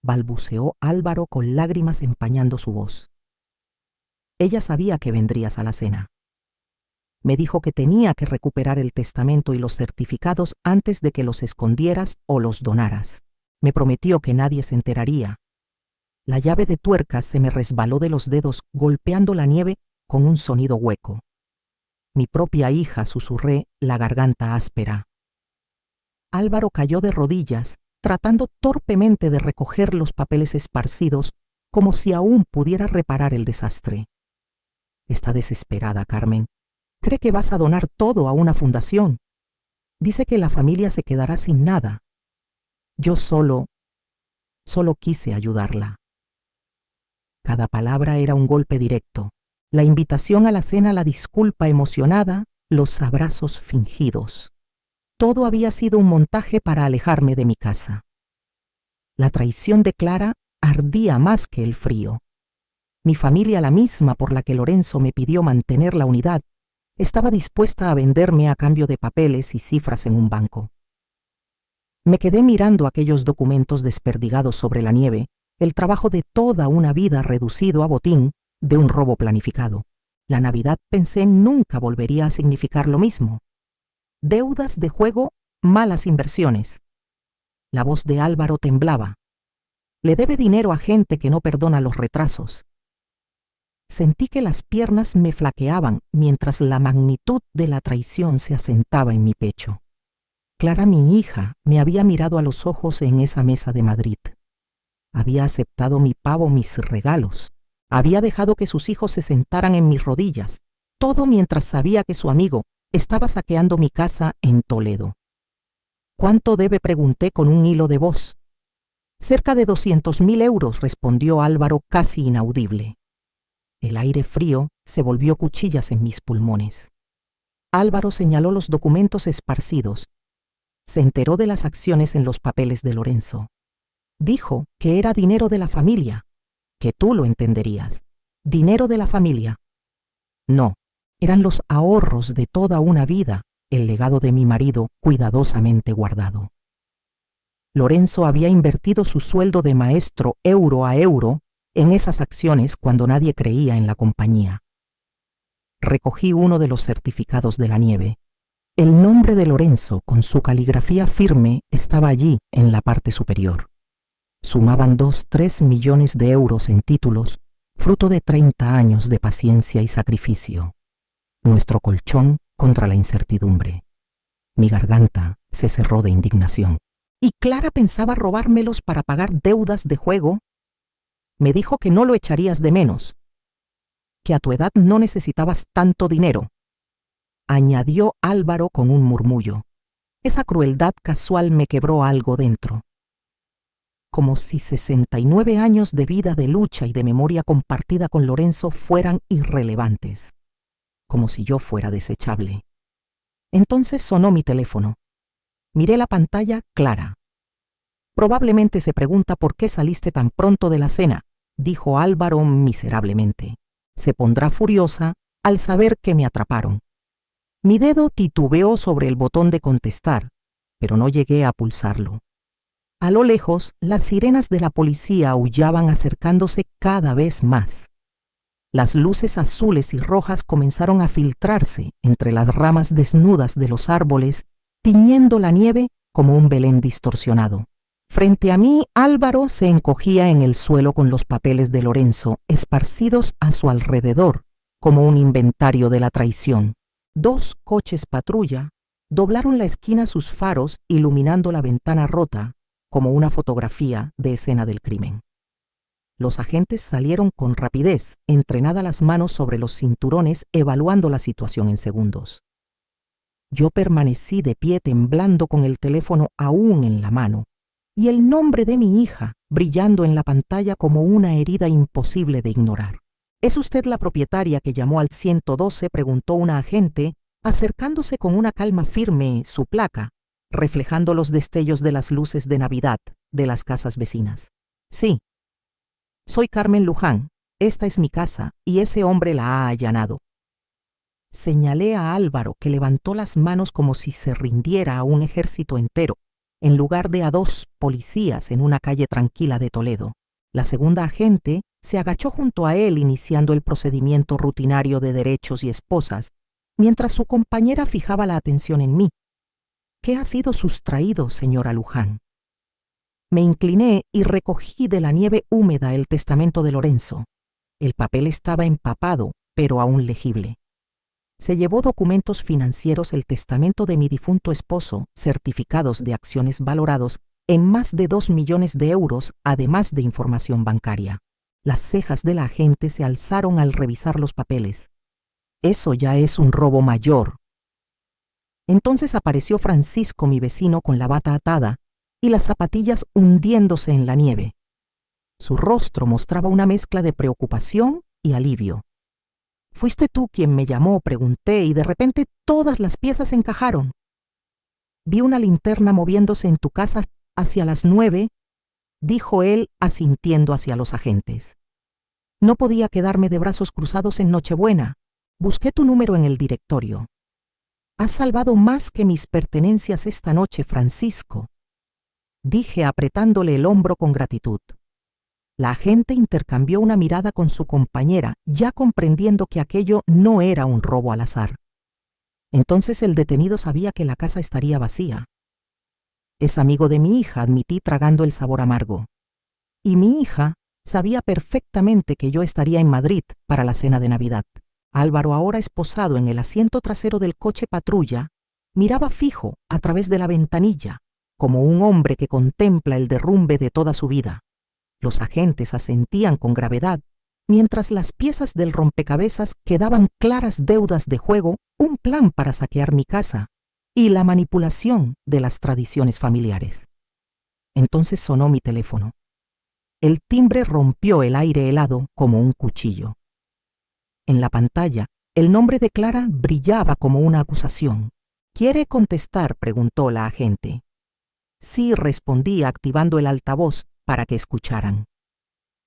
A: Balbuceó Álvaro con lágrimas empañando su voz. Ella sabía que vendrías a la cena. Me dijo que tenía que recuperar el testamento y los certificados antes de que los escondieras o los donaras. Me prometió que nadie se enteraría. La llave de tuercas se me resbaló de los dedos, golpeando la nieve con un sonido hueco. Mi propia hija, susurré, la garganta áspera. Álvaro cayó de rodillas, tratando torpemente de recoger los papeles esparcidos, como si aún pudiera reparar el desastre. Está desesperada, Carmen. Cree que vas a donar todo a una fundación. Dice que la familia se quedará sin nada. Yo solo quise ayudarla. Cada palabra era un golpe directo. La invitación a la cena, la disculpa emocionada, los abrazos fingidos. Todo había sido un montaje para alejarme de mi casa. La traición de Clara ardía más que el frío. Mi familia, la misma por la que Lorenzo me pidió mantener la unidad, estaba dispuesta a venderme a cambio de papeles y cifras en un banco. Me quedé mirando aquellos documentos desperdigados sobre la nieve, el trabajo de toda una vida reducido a botín de un robo planificado. La Navidad, pensé, nunca volvería a significar lo mismo. Deudas de juego, malas inversiones. La voz de Álvaro temblaba. Le debe dinero a gente que no perdona los retrasos. Sentí que las piernas me flaqueaban mientras la magnitud de la traición se asentaba en mi pecho. Clara, mi hija, me había mirado a los ojos en esa mesa de Madrid. Había aceptado mi pavo, mis regalos. Había dejado que sus hijos se sentaran en mis rodillas, todo mientras sabía que su amigo estaba saqueando mi casa en Toledo. ¿Cuánto debe?, pregunté con un hilo de voz. Cerca de 200.000 euros, respondió Álvaro casi inaudible. El aire frío se volvió cuchillas en mis pulmones. Álvaro señaló los documentos esparcidos. Se enteró de las acciones en los papeles de Lorenzo. Dijo que era dinero de la familia, que tú lo entenderías. Dinero de la familia. No, eran los ahorros de toda una vida, el legado de mi marido cuidadosamente guardado. Lorenzo había invertido su sueldo de maestro euro a euro en esas acciones cuando nadie creía en la compañía. Recogí uno de los certificados de la nieve. El nombre de Lorenzo, con su caligrafía firme, estaba allí en la parte superior. Sumaban 2-3 millones de euros en títulos, fruto de 30 años de paciencia y sacrificio. Nuestro colchón contra la incertidumbre. Mi garganta se cerró de indignación. ¿Y Clara pensaba robármelos para pagar deudas de juego? Me dijo que no lo echarías de menos, que a tu edad no necesitabas tanto dinero, añadió Álvaro con un murmullo. Esa crueldad casual me quebró algo dentro. Como si 69 años de vida, de lucha y de memoria compartida con Lorenzo fueran irrelevantes. Como si yo fuera desechable. Entonces sonó mi teléfono. Miré la pantalla. Clara. Probablemente se pregunta por qué saliste tan pronto de la cena, dijo Álvaro miserablemente. Se pondrá furiosa al saber que me atraparon. Mi dedo titubeó sobre el botón de contestar, pero no llegué a pulsarlo. A lo lejos, las sirenas de la policía aullaban, acercándose cada vez más. Las luces azules y rojas comenzaron a filtrarse entre las ramas desnudas de los árboles, tiñendo la nieve como un Belén distorsionado. Frente a mí, Álvaro se encogía en el suelo con los papeles de Lorenzo esparcidos a su alrededor, como un inventario de la traición. 2 coches patrulla doblaron la esquina, sus faros iluminando la ventana rota como una fotografía de escena del crimen. Los agentes salieron con rapidez, entrenadas las manos sobre los cinturones, evaluando la situación en segundos. Yo permanecí de pie, temblando, con el teléfono aún en la mano, y el nombre de mi hija brillando en la pantalla como una herida imposible de ignorar. ¿Es usted la propietaria que llamó al 112? Preguntó una agente, acercándose con una calma firme su placa, reflejando los destellos de las luces de Navidad de las casas vecinas. Sí. Soy Carmen Luján. Esta es mi casa y ese hombre la ha allanado. Señalé a Álvaro, que levantó las manos como si se rindiera a un ejército entero, en lugar de a 2 policías en una calle tranquila de Toledo. La segunda agente se agachó junto a él, iniciando el procedimiento rutinario de derechos y esposas, mientras su compañera fijaba la atención en mí. ¿Qué ha sido sustraído, señora Luján? Me incliné y recogí de la nieve húmeda el testamento de Lorenzo. El papel estaba empapado, pero aún legible. Se llevó documentos financieros, el testamento de mi difunto esposo, certificados de acciones valorados en más de 2 millones de euros, además de información bancaria. Las cejas de la agente se alzaron al revisar los papeles. Eso ya es un robo mayor. Entonces apareció Francisco, mi vecino, con la bata atada y las zapatillas hundiéndose en la nieve. Su rostro mostraba una mezcla de preocupación y alivio. ¿Fuiste tú quien me llamó?, pregunté, y de repente todas las piezas encajaron. Vi una linterna moviéndose en tu casa hacia las 9, dijo él, asintiendo hacia los agentes. No podía quedarme de brazos cruzados en Nochebuena. Busqué tu número en el directorio. Has salvado más que mis pertenencias esta noche, Francisco, dije apretándole el hombro con gratitud. La agente intercambió una mirada con su compañera, ya comprendiendo que aquello no era un robo al azar. Entonces el detenido sabía que la casa estaría vacía. Es amigo de mi hija, admití tragando el sabor amargo. Y mi hija Sabía perfectamente que yo estaría en Madrid para la cena de Navidad. Álvaro, ahora esposado en el asiento trasero del coche patrulla, miraba fijo a través de la ventanilla, como un hombre que contempla el derrumbe de toda su vida. Los agentes asentían con gravedad, mientras las piezas del rompecabezas quedaban claras deudas de juego, un plan para saquear mi casa y la manipulación de las tradiciones familiares. Entonces sonó mi teléfono. El timbre rompió el aire helado como un cuchillo. En la pantalla, el nombre de Clara brillaba como una acusación. ¿Quiere contestar?, preguntó la agente. Sí, respondí activando el altavoz para que escucharan.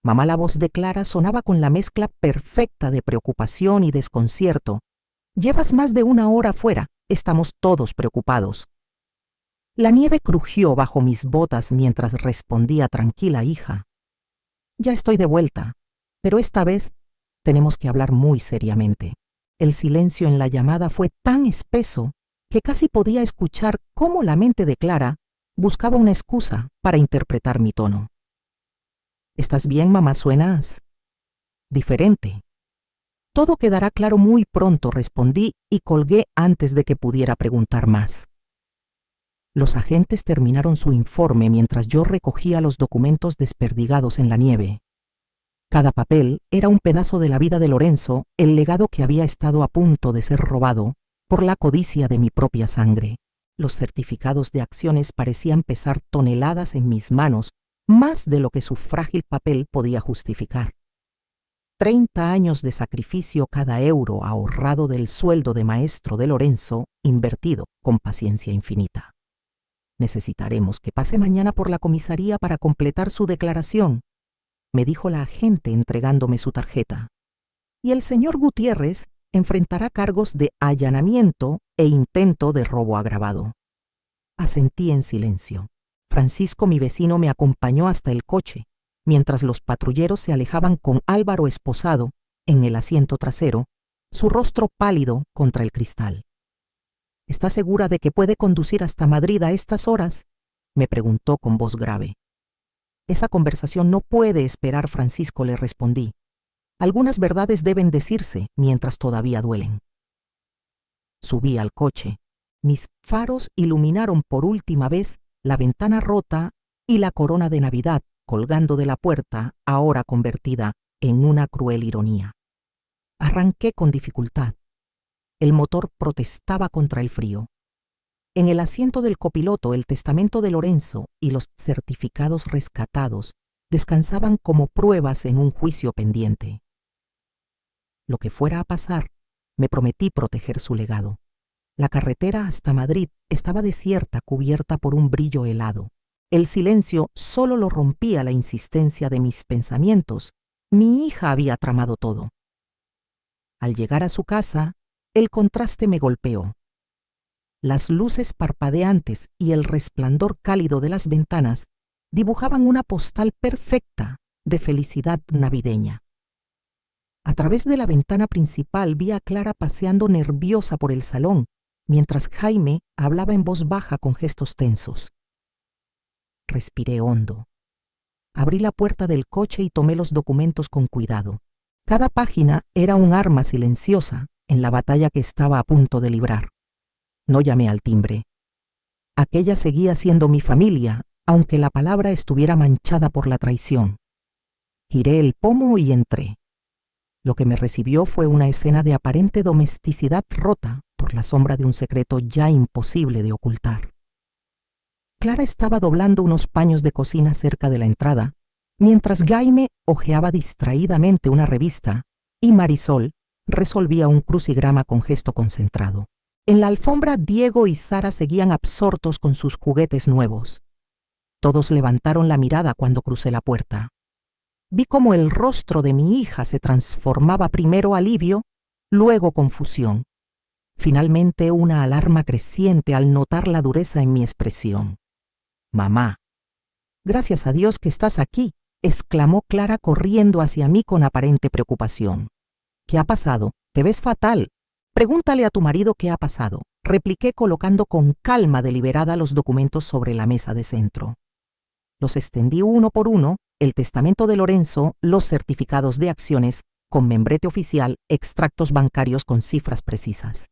A: Mamá, la voz de Clara sonaba con la mezcla perfecta de preocupación y desconcierto. Llevas más de 1 hora fuera, estamos todos preocupados. La nieve crujió bajo mis botas mientras respondía tranquila: hija. Ya estoy de vuelta, pero esta vez tenemos que hablar muy seriamente. El silencio en la llamada fue tan espeso que casi podía escuchar cómo la mente de Clara buscaba una excusa para interpretar mi tono. ¿Estás bien, mamá? Suenas diferente. Todo quedará claro muy pronto, respondí y colgué antes de que pudiera preguntar más. Los agentes terminaron su informe mientras yo recogía los documentos desperdigados en la nieve. Cada papel era un pedazo de la vida de Lorenzo, el legado que había estado a punto de ser robado por la codicia de mi propia sangre. Los certificados de acciones parecían pesar toneladas en mis manos, más de lo que su frágil papel podía justificar. 30 años de sacrificio, cada euro ahorrado del sueldo de maestro de Lorenzo, invertido con paciencia infinita. Necesitaremos que pase mañana por la comisaría para completar su declaración, me dijo la agente entregándome su tarjeta. Y el señor Gutiérrez enfrentará cargos de allanamiento e intento de robo agravado. Asentí en silencio. Francisco, mi vecino, me acompañó hasta el coche, mientras los patrulleros se alejaban con Álvaro esposado en el asiento trasero, su rostro pálido contra el cristal. ¿Está segura de que puede conducir hasta Madrid a estas horas?, me preguntó con voz grave. Esa conversación no puede esperar, Francisco, le respondí. Algunas verdades deben decirse mientras todavía duelen. Subí al coche. Mis faros iluminaron por última vez la ventana rota y la corona de Navidad colgando de la puerta, ahora convertida en una cruel ironía. Arranqué con dificultad. El motor protestaba contra el frío. En el asiento del copiloto, el testamento de Lorenzo y los certificados rescatados descansaban como pruebas en un juicio pendiente. Lo que fuera a pasar, me prometí proteger su legado. La carretera hasta Madrid estaba desierta, cubierta por un brillo helado. El silencio solo lo rompía la insistencia de mis pensamientos. Mi hija había tramado todo. Al llegar a su casa, el contraste me golpeó. Las luces parpadeantes y el resplandor cálido de las ventanas dibujaban una postal perfecta de felicidad navideña. A través de la ventana principal vi a Clara paseando nerviosa por el salón, mientras Jaime hablaba en voz baja con gestos tensos. Respiré hondo. Abrí la puerta del coche y tomé los documentos con cuidado. Cada página era un arma silenciosa en la batalla que estaba a punto de librar. No llamé al timbre. Aquella seguía siendo mi familia, aunque la palabra estuviera manchada por la traición. Giré el pomo y entré. Lo que me recibió fue una escena de aparente domesticidad rota por la sombra de un secreto ya imposible de ocultar. Clara estaba doblando unos paños de cocina cerca de la entrada, mientras Jaime hojeaba distraídamente una revista y Marisol resolvía un crucigrama con gesto concentrado. En la alfombra, Diego y Sara seguían absortos con sus juguetes nuevos. Todos levantaron la mirada cuando crucé la puerta. Vi cómo el rostro de mi hija se transformaba primero alivio, luego confusión. Finalmente una alarma creciente al notar la dureza en mi expresión. «Mamá». «Gracias a Dios que estás aquí», exclamó Clara corriendo hacia mí con aparente preocupación. «¿Qué ha pasado? Te ves fatal. Pregúntale a tu marido qué ha pasado», repliqué colocando con calma deliberada los documentos sobre la mesa de centro. Los extendí uno por uno, el testamento de Lorenzo, los certificados de acciones, con membrete oficial, extractos bancarios con cifras precisas.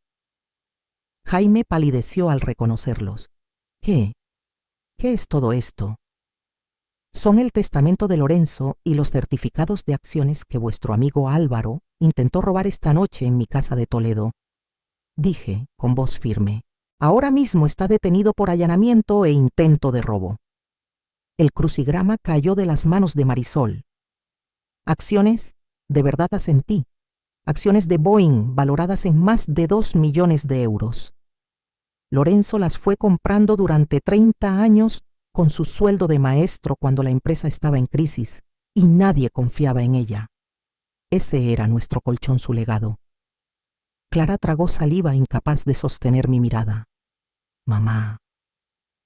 A: Jaime palideció al reconocerlos. ¿Qué? ¿Qué es todo esto? Son el testamento de Lorenzo y los certificados de acciones que vuestro amigo Álvaro intentó robar esta noche en mi casa de Toledo. Dije con voz firme. Ahora mismo está detenido por allanamiento e intento de robo. El crucigrama cayó de las manos de Marisol. Acciones, de verdad asentí. Acciones de Boeing valoradas en más de 2 millones de euros. Lorenzo las fue comprando durante 30 años con su sueldo de maestro cuando la empresa estaba en crisis y nadie confiaba en ella. Ese era nuestro colchón, su legado. Clara tragó saliva, incapaz de sostener mi mirada. Mamá,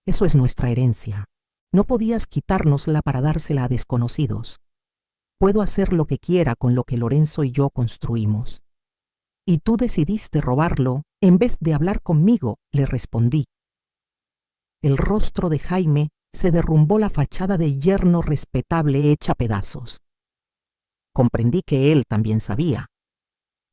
A: eso es nuestra herencia. No podías quitárnosla para dársela a desconocidos. Puedo hacer lo que quiera con lo que Lorenzo y yo construimos. Y tú decidiste robarlo en vez de hablar conmigo, le respondí. El rostro de Jaime se derrumbó, la fachada de yerno respetable hecha pedazos. Comprendí que él también sabía.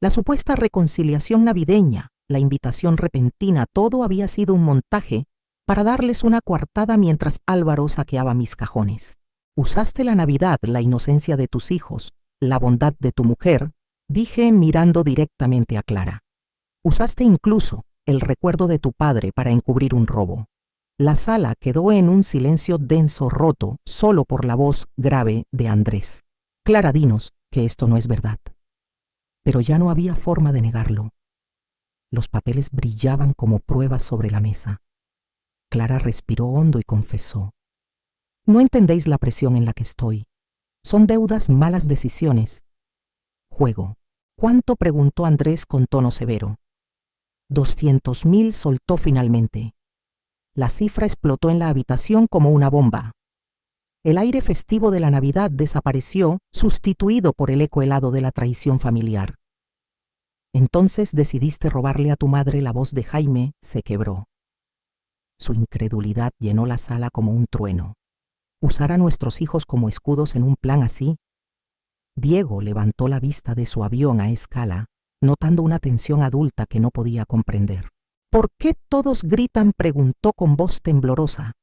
A: La supuesta reconciliación navideña, la invitación repentina, todo había sido un montaje para darles una coartada mientras Álvaro saqueaba mis cajones. Usaste la Navidad, la inocencia de tus hijos, la bondad de tu mujer, dije mirando directamente a Clara. Usaste incluso el recuerdo de tu padre para encubrir un robo. La sala quedó en un silencio denso, roto solo por la voz grave de Andrés. Clara, dinos que esto no es verdad. Pero ya no había forma de negarlo. Los papeles brillaban como pruebas sobre la mesa. Clara respiró hondo y confesó. No entendéis la presión en la que estoy. Son deudas, malas decisiones. Juego. ¿Cuánto?, preguntó Andrés con tono severo. 200.000, soltó finalmente. La cifra explotó en la habitación como una bomba. El aire festivo de la Navidad desapareció, sustituido por el eco helado de la traición familiar. Entonces decidiste robarle a tu madre. La voz de Jaime se quebró. Su incredulidad llenó la sala como un trueno. ¿Usar a nuestros hijos como escudos en un plan así? Diego levantó la vista de su avión a escala, notando una tensión adulta que no podía comprender. ¿Por qué todos gritan?, preguntó con voz temblorosa.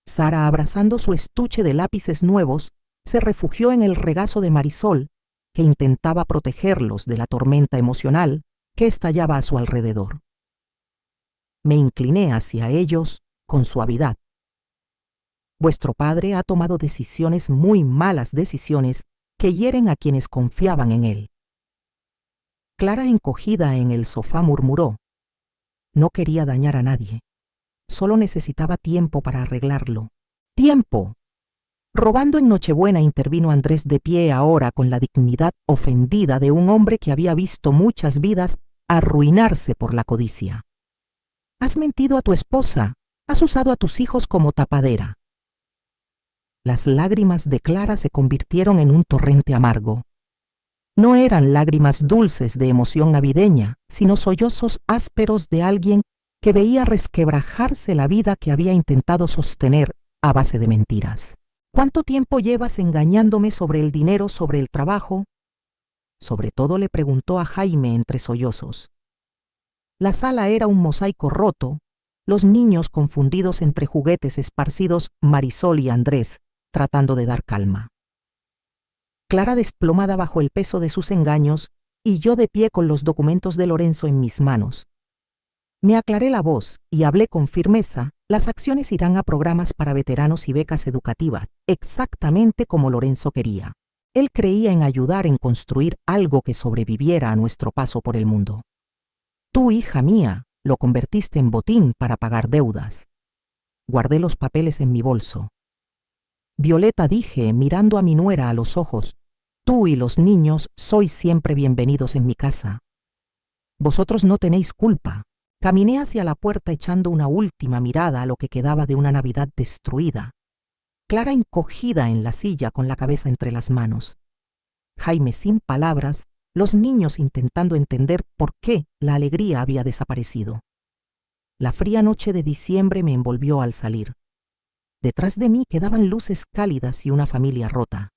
A: Sara, abrazando su estuche de lápices nuevos, se refugió en el regazo de Marisol, que intentaba protegerlos de la tormenta emocional que estallaba a su alrededor. Me incliné hacia ellos con suavidad. Vuestro padre ha tomado decisiones, muy malas decisiones, que hieren a quienes confiaban en él. Clara, encogida en el sofá, murmuró. No quería dañar a nadie. Solo necesitaba tiempo para arreglarlo. ¡Tiempo! Robando en Nochebuena, intervino Andrés, de pie ahora con la dignidad ofendida de un hombre que había visto muchas vidas arruinarse por la codicia. Has mentido a tu esposa, has usado a tus hijos como tapadera. Las lágrimas de Clara se convirtieron en un torrente amargo. No eran lágrimas dulces de emoción navideña, sino sollozos ásperos de alguien que veía resquebrajarse la vida que había intentado sostener a base de mentiras. ¿Cuánto tiempo llevas engañándome sobre el dinero, sobre el trabajo? Sobre todo, le preguntó a Jaime entre sollozos. La sala era un mosaico roto, los niños confundidos entre juguetes esparcidos, Marisol y Andrés, tratando de dar calma. Clara desplomada bajo el peso de sus engaños y yo de pie con los documentos de Lorenzo en mis manos. Me aclaré la voz y hablé con firmeza. Las acciones irán a programas para veteranos y becas educativas, exactamente como Lorenzo quería. Él creía en ayudar en construir algo que sobreviviera a nuestro paso por el mundo. Tú, hija mía, lo convertiste en botín para pagar deudas. Guardé los papeles en mi bolso. Violeta, dije, mirando a mi nuera a los ojos, tú y los niños sois siempre bienvenidos en mi casa. Vosotros no tenéis culpa. Caminé hacia la puerta echando una última mirada a lo que quedaba de una Navidad destruida. Clara encogida en la silla con la cabeza entre las manos. Jaime sin palabras, los niños intentando entender por qué la alegría había desaparecido. La fría noche de diciembre me envolvió al salir. Detrás de mí quedaban luces cálidas y una familia rota.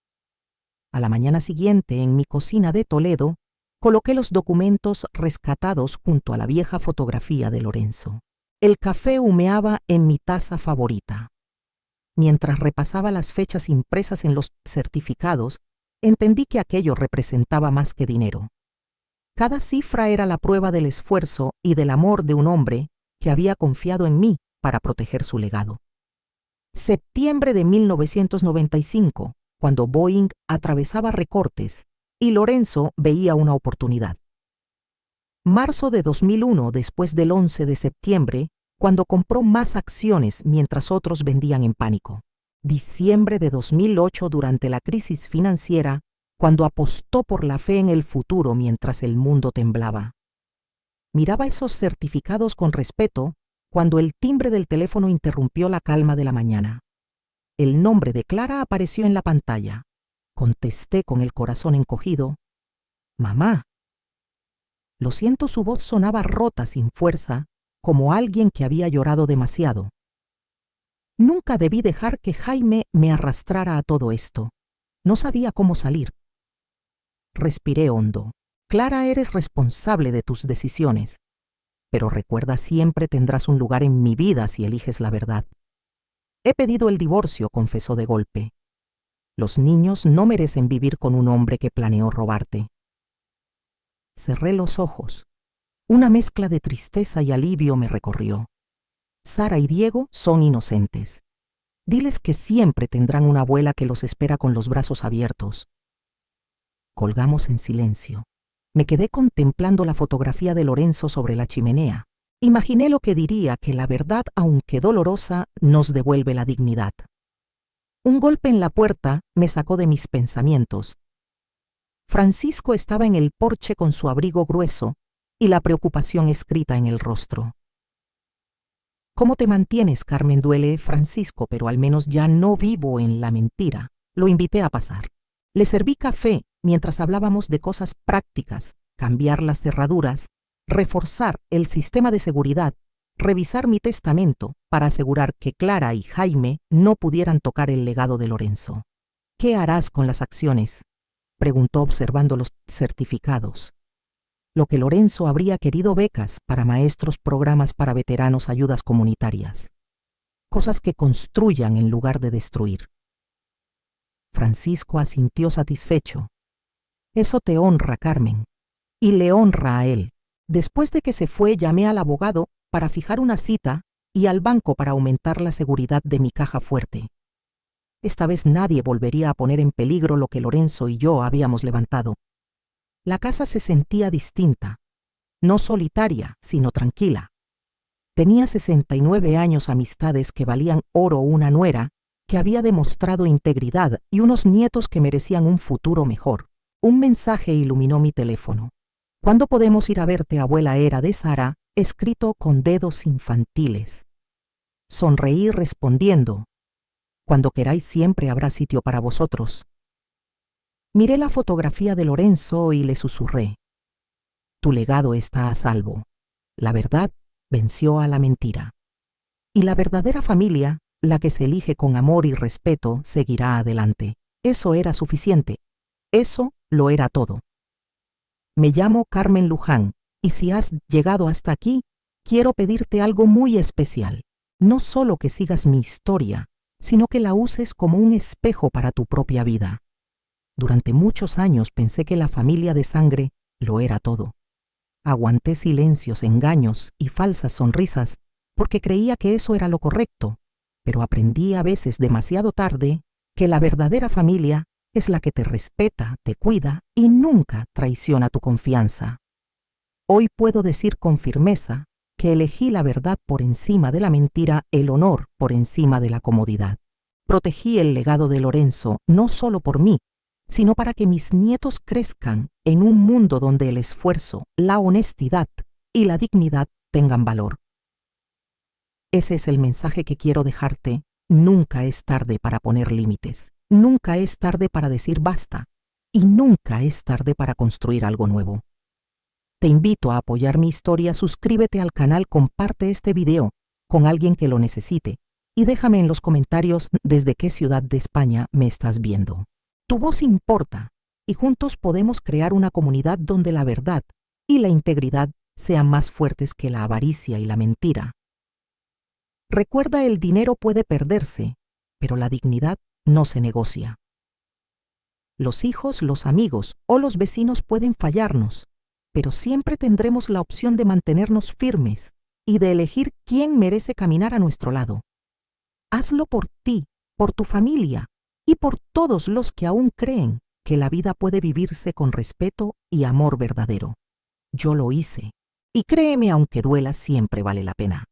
A: A la mañana siguiente, en mi cocina de Toledo, coloqué los documentos rescatados junto a la vieja fotografía de Lorenzo. El café humeaba en mi taza favorita. Mientras repasaba las fechas impresas en los certificados, entendí que aquello representaba más que dinero. Cada cifra era la prueba del esfuerzo y del amor de un hombre que había confiado en mí para proteger su legado. Septiembre de 1995, cuando Boeing atravesaba recortes y Lorenzo veía una oportunidad. Marzo de 2001, después del 11 de septiembre, cuando compró más acciones mientras otros vendían en pánico. Diciembre de 2008, durante la crisis financiera, cuando apostó por la fe en el futuro mientras el mundo temblaba. Miraba esos certificados con respeto cuando el timbre del teléfono interrumpió la calma de la mañana. El nombre de Clara apareció en la pantalla. Contesté con el corazón encogido: «Mamá». Lo siento, su voz sonaba rota, sin fuerza, como alguien que había llorado demasiado. Nunca debí dejar que Jaime me arrastrara a todo esto. No sabía cómo salir. Respiré hondo. Clara, eres responsable de tus decisiones. Pero recuerda, siempre tendrás un lugar en mi vida si eliges la verdad. He pedido el divorcio, confesó de golpe. Los niños no merecen vivir con un hombre que planeó robarte. Cerré los ojos. Una mezcla de tristeza y alivio me recorrió. Sara y Diego son inocentes. Diles que siempre tendrán una abuela que los espera con los brazos abiertos. Colgamos en silencio. Me quedé contemplando la fotografía de Lorenzo sobre la chimenea. Imaginé lo que diría: que la verdad, aunque dolorosa, nos devuelve la dignidad. Un golpe en la puerta me sacó de mis pensamientos. Francisco estaba en el porche con su abrigo grueso y la preocupación escrita en el rostro. «¿Cómo te mantienes, Carmen? Duele, Francisco, pero al menos ya no vivo en la mentira». Lo invité a pasar. Le serví café mientras hablábamos de cosas prácticas: cambiar las cerraduras, reforzar el sistema de seguridad, revisar mi testamento para asegurar que Clara y Jaime no pudieran tocar el legado de Lorenzo. «¿Qué harás con las acciones?», preguntó observando los certificados. Lo que Lorenzo habría querido: becas para maestros, programas para veteranos, ayudas comunitarias. Cosas que construyan en lugar de destruir. Francisco asintió satisfecho. «Eso te honra, Carmen, y le honra a él». Después de que se fue, llamé al abogado para fijar una cita y al banco para aumentar la seguridad de mi caja fuerte. Esta vez nadie volvería a poner en peligro lo que Lorenzo y yo habíamos levantado. La casa se sentía distinta, no solitaria, sino tranquila. Tenía 69 años, amistades que valían oro, una nuera que había demostrado integridad y unos nietos que merecían un futuro mejor. Un mensaje iluminó mi teléfono. «¿Cuándo podemos ir a verte, abuela?», era de Sara, escrito con dedos infantiles. Sonreí respondiendo: «Cuando queráis, siempre habrá sitio para vosotros». Miré la fotografía de Lorenzo y le susurré: «Tu legado está a salvo. La verdad venció a la mentira. Y la verdadera familia, la que se elige con amor y respeto, seguirá adelante». Eso era suficiente. Eso lo era todo. «Me llamo Carmen Luján, y si has llegado hasta aquí, quiero pedirte algo muy especial. No solo que sigas mi historia, sino que la uses como un espejo para tu propia vida. Durante muchos años pensé que la familia de sangre lo era todo. Aguanté silencios, engaños y falsas sonrisas porque creía que eso era lo correcto, pero aprendí, a veces demasiado tarde, que la verdadera familia es la que te respeta, te cuida y nunca traiciona tu confianza. Hoy puedo decir con firmeza que elegí la verdad por encima de la mentira, el honor por encima de la comodidad. Protegí el legado de Lorenzo no solo por mí, sino para que mis nietos crezcan en un mundo donde el esfuerzo, la honestidad y la dignidad tengan valor. Ese es el mensaje que quiero dejarte. Nunca es tarde para poner límites. Nunca es tarde para decir basta. Y nunca es tarde para construir algo nuevo. Te invito a apoyar mi historia. Suscríbete al canal, comparte este video con alguien que lo necesite y déjame en los comentarios desde qué ciudad de España me estás viendo. Tu voz importa y juntos podemos crear una comunidad donde la verdad y la integridad sean más fuertes que la avaricia y la mentira. Recuerda, el dinero puede perderse, pero la dignidad no se negocia. Los hijos, los amigos o los vecinos pueden fallarnos, pero siempre tendremos la opción de mantenernos firmes y de elegir quién merece caminar a nuestro lado. Hazlo por ti, por tu familia y por todos los que aún creen que la vida puede vivirse con respeto y amor verdadero. Yo lo hice, y créeme, aunque duela, siempre vale la pena.